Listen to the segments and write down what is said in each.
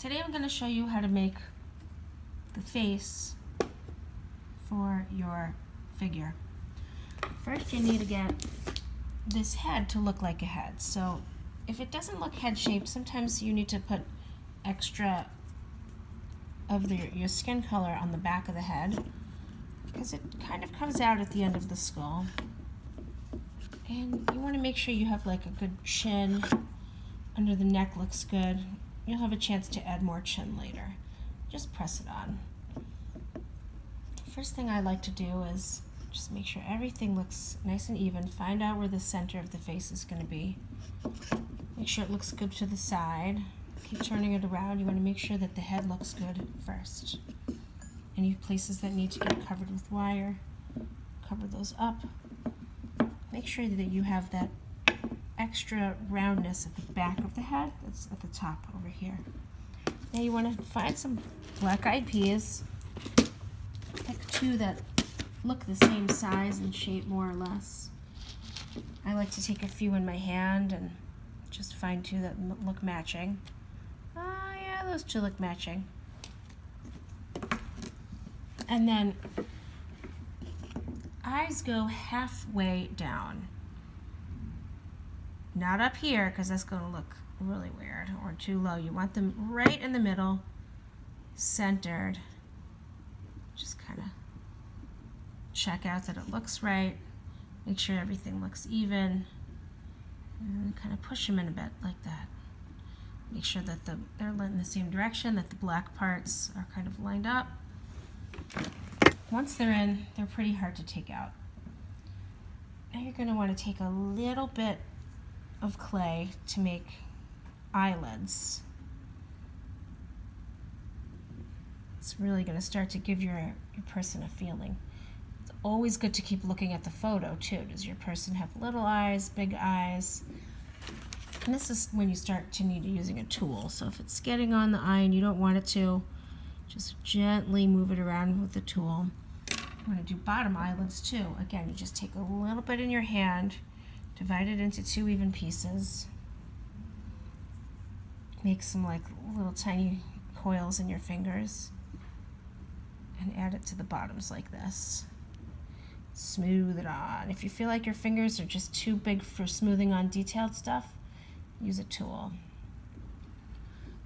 Today I'm going to show you how to make the face for your figure. First you need to get this head to look like a head. So if it doesn't look head shaped, sometimes you need to put extra of your skin color on the back of the head because it kind of comes out at the end of the skull. And you want to make sure you have like a good chin. Under the neck looks good. You'll have a chance to add more chin later. Just press it on. First thing I like to do is just make sure everything looks nice and even. Find out where the center of the face is going to be. Make sure it looks good to the side. Keep turning it around. You want to make sure that the head looks good first. Any places that need to get covered with wire, cover those up. Make sure that you have that extra roundness at the back of the head that's at the top over here. Now you want to find some black-eyed peas. Pick two that look the same size and shape more or less. I like to take a few in my hand and just find two that look matching. Oh yeah, those two look matching. And then eyes go halfway down. Not up here, because that's going to look really weird or too low. You want them right in the middle, centered. Just kind of check out that it looks right. Make sure everything looks even. And kind of push them in a bit like that. Make sure that they're in the same direction, that the black parts are kind of lined up. Once they're in, they're pretty hard to take out. Now you're going to want to take a little bit of clay to make eyelids. It's really going to start to give your person a feeling. It's always good to keep looking at the photo too. Does your person have little eyes, big eyes? And this is when you start to need using a tool. So if it's getting on the eye and you don't want it to, just gently move it around with the tool. I'm going to do bottom eyelids too. Again, you just take a little bit in your hand, divide it into two even pieces. Make some like little tiny coils in your fingers and add it to the bottoms like this. Smooth it on. If you feel like your fingers are just too big for smoothing on detailed stuff, use a tool.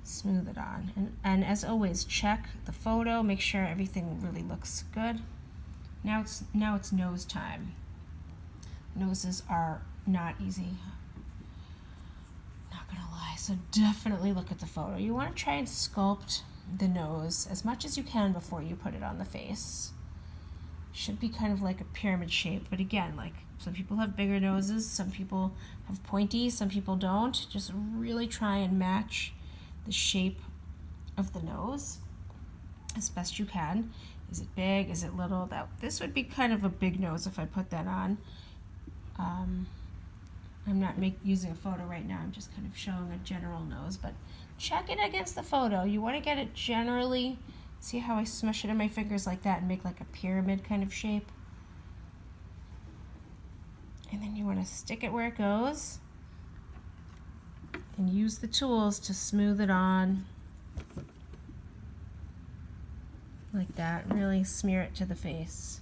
Smooth it on. And as always, check the photo, make sure everything really looks good. Now it's nose time. Noses are not easy. Not gonna lie, so definitely look at the photo. You want to try and sculpt the nose as much as you can before you put it on the face. Should be kind of like a pyramid shape, but again, like some people have bigger noses, some people have pointy, some people don't. Just really try and match the shape of the nose as best you can. Is it big? Is it little? This would be kind of a big nose if I put that on. I'm not using a photo right now. I'm just kind of showing a general nose, but check it against the photo. You want to get it generally. See how I smush it in my fingers like that and make like a pyramid kind of shape. And then you want to stick it where it goes and use the tools to smooth it on like that. Really smear it to the face.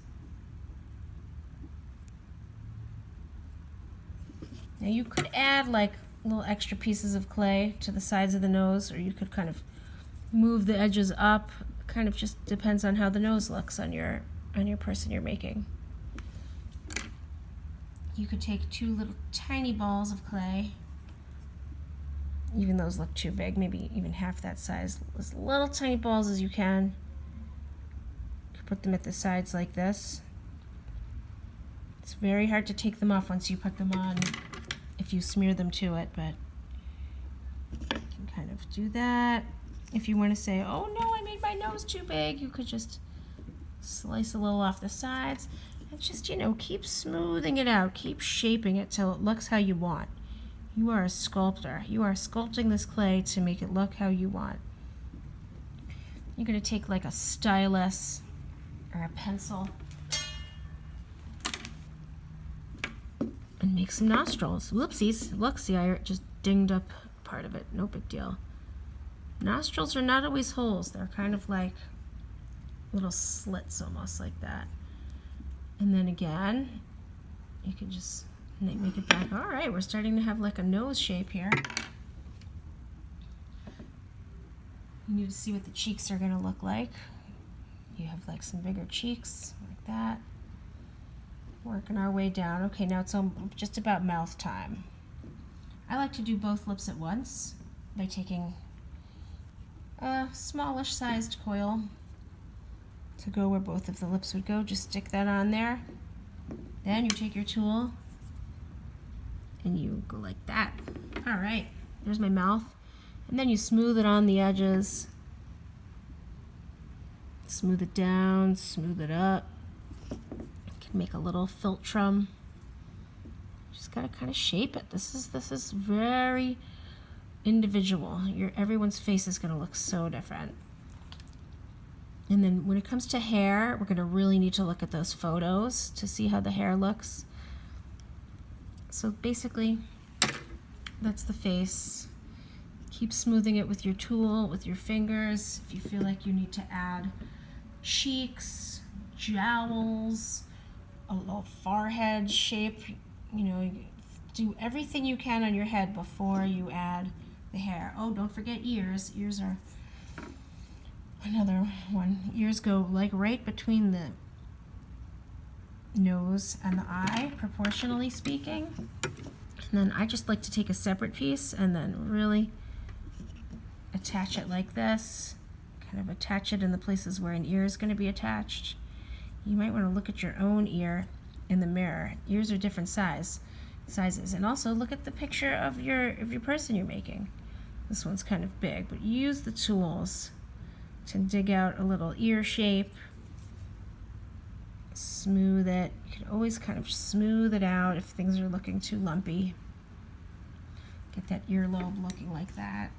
Now you could add like little extra pieces of clay to the sides of the nose, or you could kind of move the edges up. Kind of just depends on how the nose looks on your person you're making. You could take two little tiny balls of clay. Even those look too big, maybe even half that size. As little tiny balls as you can. You could put them at the sides like this. It's very hard to take them off once you put them on if you smear them to it, but you can kind of do that. If you want to say, oh no, I made my nose too big, you could just slice a little off the sides and just, keep smoothing it out, keep shaping it till it looks how you want. You are a sculptor. You are sculpting this clay to make it look how you want. You're going to take like a stylus or a pencil and make some nostrils. Whoopsies. Look, see, I just dinged up part of it. No big deal. Nostrils are not always holes. They're kind of like little slits, almost like that. And then again, you can just make it back. All right, we're starting to have like a nose shape here. You need to see what the cheeks are gonna look like. You have like some bigger cheeks, like that. Working our way down. Okay, now it's just about mouth time. I like to do both lips at once by taking a smallish sized coil to go where both of the lips would go. Just stick that on there. Then you take your tool and you go like that. All right, there's my mouth. And then you smooth it on the edges. Smooth it down, smooth it up. Make a little philtrum. Just gotta kind of shape it. This is very individual. Everyone's face is gonna look so different. And then when it comes to hair, we're gonna really need to look at those photos to see how the hair looks. So basically, that's the face. Keep smoothing it with your tool, with your fingers. If you feel like you need to add cheeks, jowls, a little forehead shape, you know, do everything you can on your head before you add the hair. Oh, don't forget ears. Ears are another one. Ears go like right between the nose and the eye, proportionally speaking. And then I just like to take a separate piece and then really attach it like this. Kind of attach it in the places where an ear is going to be attached. You might want to look at your own ear in the mirror. Ears are different sizes, and also look at the picture of your person you're making. This one's kind of big, but use the tools to dig out a little ear shape. Smooth it. You can always kind of smooth it out if things are looking too lumpy. Get that earlobe looking like that.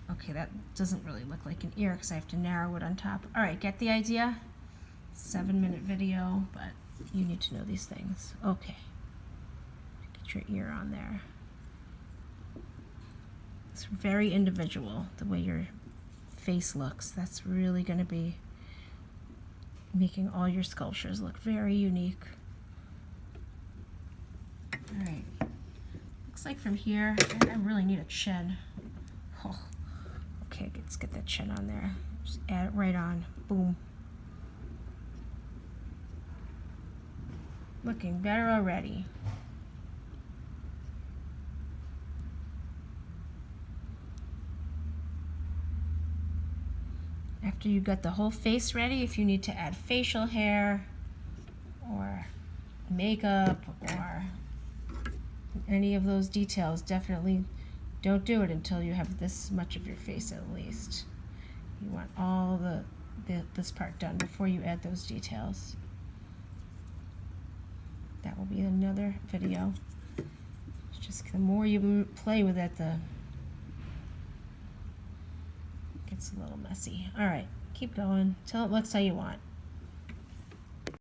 Okay, that doesn't really look like an ear because I have to narrow it on top. All right, get the idea? 7-minute video, but you need to know these things. Okay, get your ear on there. It's very individual, the way your face looks. That's really going to be making all your sculptures look very unique. All right, looks like from here, I really need a chin. Oh. Okay, let's get that chin on there. Just add it right on. Boom. Looking better already. After you got the whole face ready, if you need to add facial hair or makeup or any of those details, definitely don't do it until you have this much of your face at least. You want all this part done before you add those details. That will be another video. It's just the more you play with it, the gets a little messy. All right, keep going. Tell it looks how you want.